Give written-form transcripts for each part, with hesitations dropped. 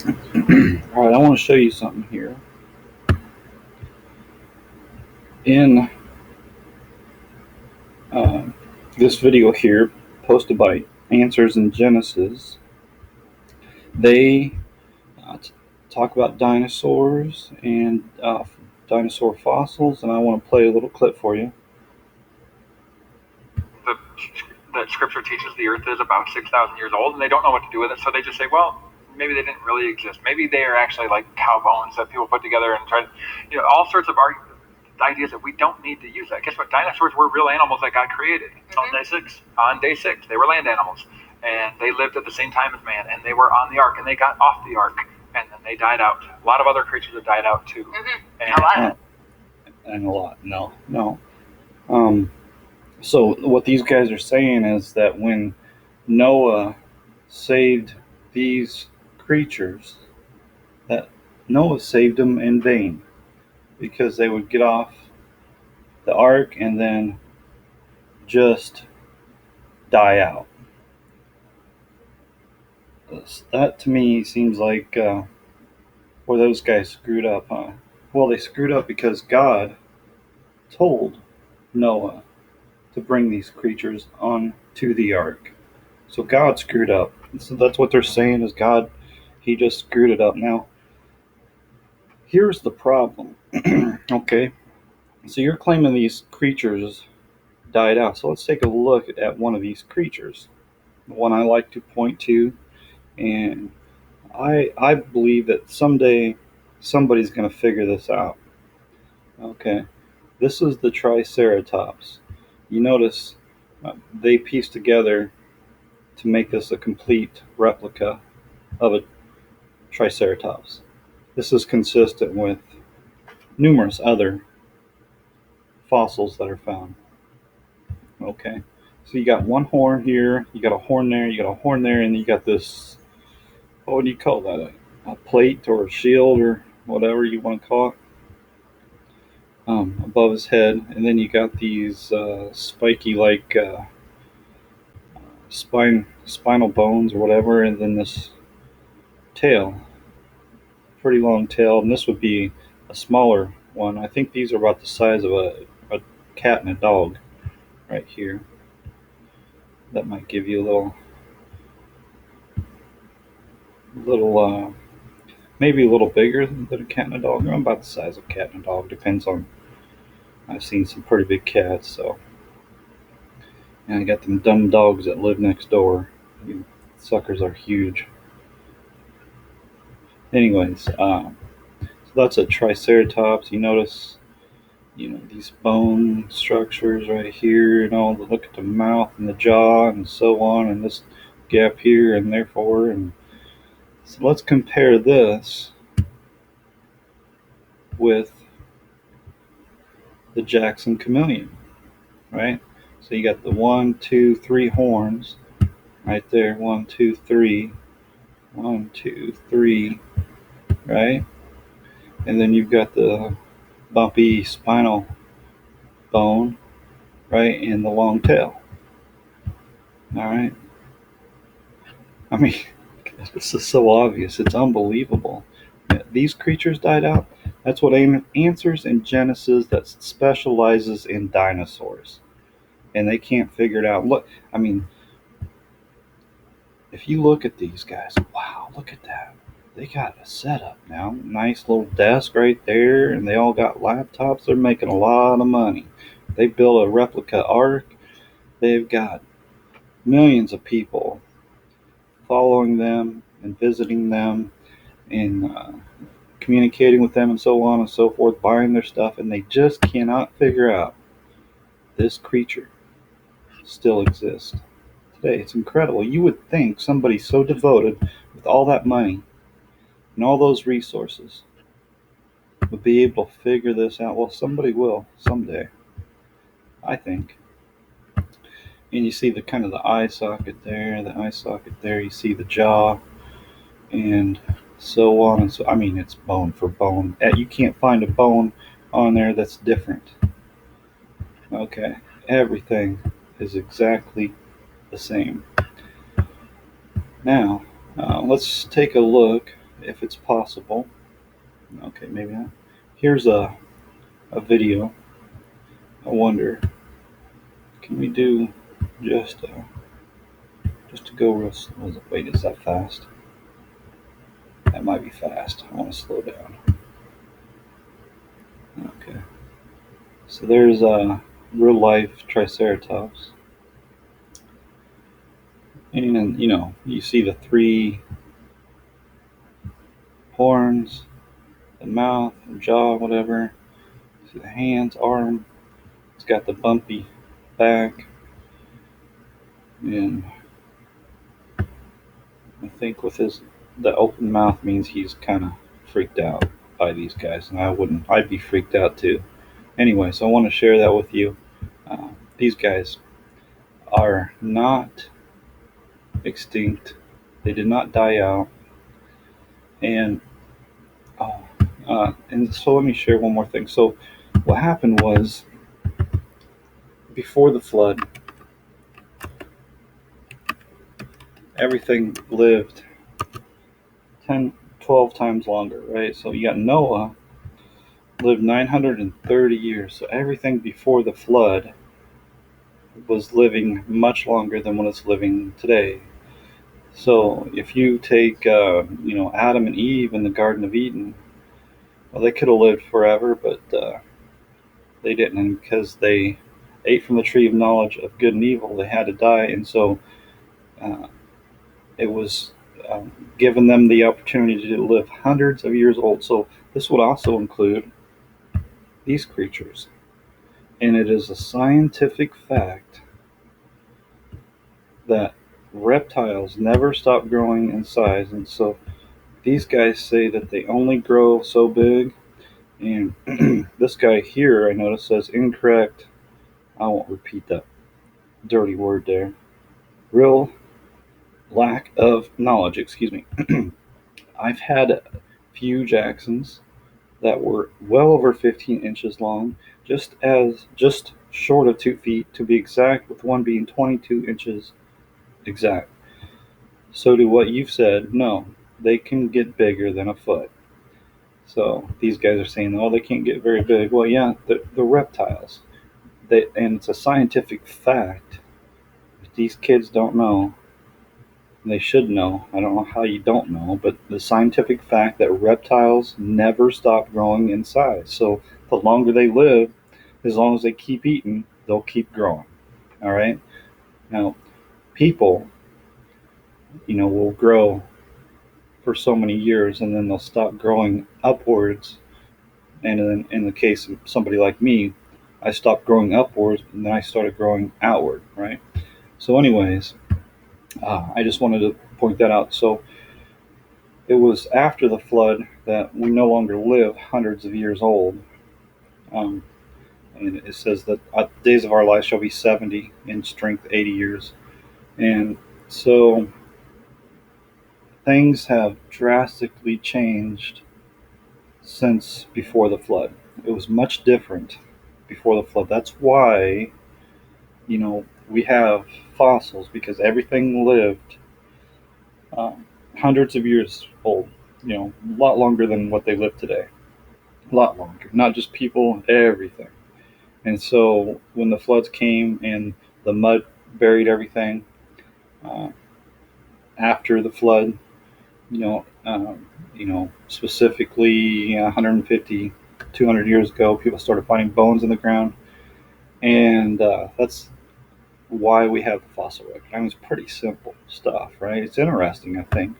All right, I want to show you something here. In uh, this video here, posted by Answers in Genesis, they talk about dinosaurs and dinosaur fossils, and I want to play a little clip for you. the, that scripture teaches the earth is about 6,000 years old, and they don't know what to do with it, so they just say, well, maybe they didn't really exist. Maybe they are actually like cow bones that people put together and try to, all sorts of ideas that we don't need to use that. Guess what? Dinosaurs were real animals that got created. On day six. On day six, they were land animals, and they lived at the same time as man, and they were on the ark, and they got off the ark, and then they died out. A lot of other creatures have died out too. And a lot. And a lot. No, no. Um, so what these guys are saying is that when Noah saved these creatures, that Noah saved them in vain because they would get off the ark and then just die out. That to me seems like where those guys screwed up, huh? Well, they screwed up because God told Noah to bring these creatures onto the ark. So God screwed up. So that's what they're saying is God, he just screwed it up. Now, here's the problem. Okay, so you're claiming these creatures died out. So let's take a look at one of these creatures. The one I like to point to, and I believe that someday somebody's going to figure this out. Okay, this is the Triceratops. You notice they pieced together to make this a complete replica of a Triceratops. This is consistent with numerous other fossils that are found. Okay, so you got one horn here, you got a horn there, you got a horn there, and you got this. What do you call that? A plate or a shield or whatever you want to call it above his head, and then you got these spiky like spinal bones or whatever, and then this tail, pretty long tail, and this would be a smaller one. I think these are about the size of a cat and a dog right here. That might give you a little maybe a little bigger than a cat and a dog. Or about the size of a cat and a dog. Depends on. I've seen some pretty big cats, so. And I got them dumb dogs that live next door. You suckers are huge. Anyways, so that's a Triceratops. You notice, these bone structures right here, look at the mouth and the jaw and so on, and this gap here and therefore, and so let's compare this with the Jackson Chameleon, right? So you got the one, two, three horns right there. One, two, three. One, two, three, right? And then you've got the bumpy spinal bone, right, and the long tail. All right. I mean, this is so obvious. It's unbelievable. These creatures died out. That's what Answers in Genesis that specializes in dinosaurs, and they can't figure it out. Look, I mean, if you look at these guys, wow, look at that. They got a setup now. Nice little desk right there, and they all got laptops. They're making a lot of money. They built a replica ark. They've got millions of people following them and visiting them and communicating with them and so on and so forth, buying their stuff, and they just cannot figure out this creature still exists today. It's incredible. You would think somebody so devoted with all that money and all those resources would be able to figure this out. Well, somebody will someday, I think. And you see the kind of the eye socket there, the eye socket there. You see the jaw, and so on and so. I mean, it's bone for bone. You can't find a bone on there that's different. Okay, everything is exactly the same. Now, let's take a look if it's possible. Okay, maybe not. Here's a video. I wonder, can we do just just to go real slow? Wait, is that fast? That might be fast. I want to slow down. Okay. So there's a real life Triceratops, and you see the three horns, the mouth, the jaw, whatever. See the hands, arm. It's got the bumpy back, and I think with his the open mouth means he's kind of freaked out by these guys, and I'd be freaked out too. Anyway, so I want to share that with you. These guys are not extinct. They did not die out, and oh, and so let me share one more thing. So what happened was before the flood, everything lived 10, 12 times longer, right? So you got Noah lived 930 years. So everything before the flood was living much longer than what it's living today. So if you take, Adam and Eve in the Garden of Eden, well, they could have lived forever, but they didn't, and because they ate from the tree of knowledge of good and evil, they had to die, and so uh, it was given them the opportunity to live hundreds of years old. So this would also include these creatures, and it is a scientific fact that reptiles never stop growing in size, and so these guys say that they only grow so big. And this guy here, I notice, says incorrect. I won't repeat that dirty word there. Real lack of knowledge, excuse me. I've had a few Jacksons that were well over 15 inches long, just short of 2 feet to be exact, with one being 22 inches exact. So to what you've said, no, they can get bigger than a foot. So these guys are saying, oh, they can't get very big. Well, yeah, the reptiles. And it's a scientific fact. These kids don't know. They should know. I don't know how you don't know, but the scientific fact that reptiles never stop growing in size. So the longer they live, as long as they keep eating, they'll keep growing. All right. Now, people, will grow for so many years, and then they'll stop growing upwards. And then in the case of somebody like me, I stopped growing upwards, and then I started growing outward. Right. So, anyways, I just wanted to point that out. So it was after the flood that we no longer live hundreds of years old. Um, and it says that days of our life shall be 70, in strength 80 years. And so things have drastically changed since before the flood. It was much different before the flood. That's why, we have fossils, because everything lived um, hundreds of years old, a lot longer than what they live today. A lot longer. Not just people, everything. And so when the floods came and the mud buried everything, uh, after the flood, specifically 150, 200 years ago, people started finding bones in the ground, and that's why we have the fossil record. I mean, it's pretty simple stuff, right? It's interesting, I think,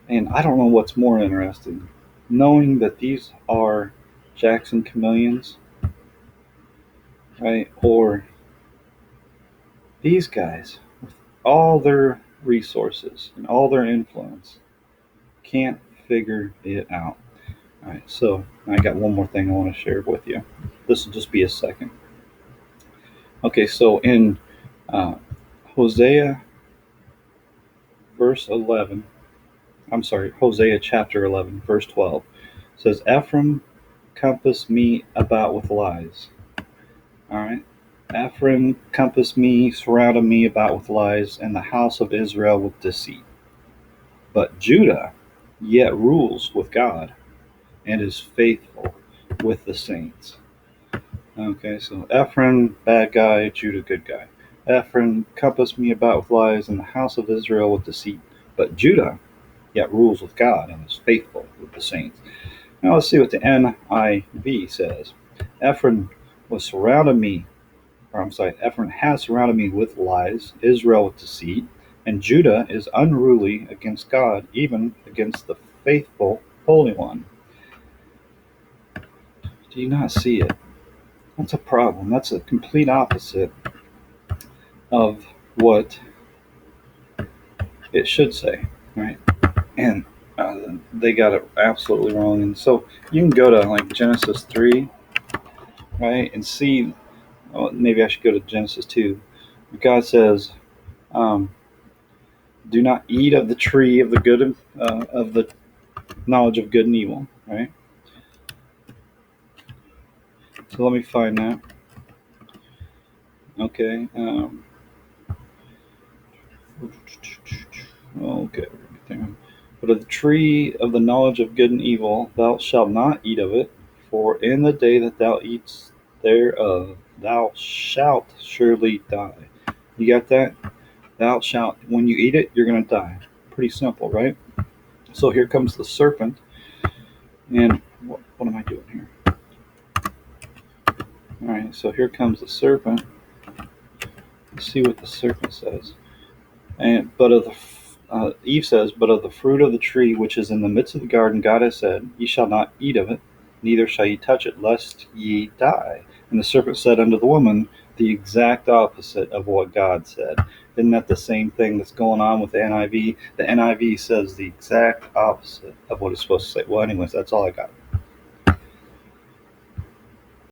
and I don't know what's more interesting, knowing that these are Jackson chameleons, right, or these guys, with all their resources and all their influence, can't figure it out. All right, so I got one more thing I want to share with you. This will just be a second. Okay, so in uh, Hosea verse 11, I'm sorry, Hosea chapter 11, verse 12, says, Ephraim compassed me about with lies. All right. Ephraim compassed me, surrounded me about with lies, and the house of Israel with deceit. But Judah yet rules with God and is faithful with the saints. Okay, so Ephraim, bad guy, Judah, good guy. Ephraim compassed me about with lies, and the house of Israel with deceit. But Judah yet rules with God and is faithful with the saints. Now let's see what the NIV says. Ephraim was surrounded me, or I'm sorry, Ephraim has surrounded me with lies, Israel with deceit, and Judah is unruly against God, even against the faithful Holy One. Do you not see it? That's a problem. That's a complete opposite of what it should say, right? And they got it absolutely wrong. And so you can go to like Genesis 3, right, and see. Well, maybe I should go to Genesis 2. God says, um, "Do not eat of the tree of the good of the knowledge of good and evil." Right. So let me find that. Okay. Okay. But of the tree of the knowledge of good and evil, thou shalt not eat of it, for in the day that thou eatest thereof, thou shalt surely die. You got that? Thou shalt, when you eat it, you're going to die. Pretty simple, right? So here comes the serpent. And what am I doing here? All right, so here comes the serpent. Let's see what the serpent says. And but of the Eve says, but of the fruit of the tree which is in the midst of the garden, God has said, ye shall not eat of it, neither shall ye touch it, lest ye die. And the serpent said unto the woman, the exact opposite of what God said. Isn't that the same thing that's going on with the NIV? The NIV says the exact opposite of what it's supposed to say. Well, anyways, that's all I got.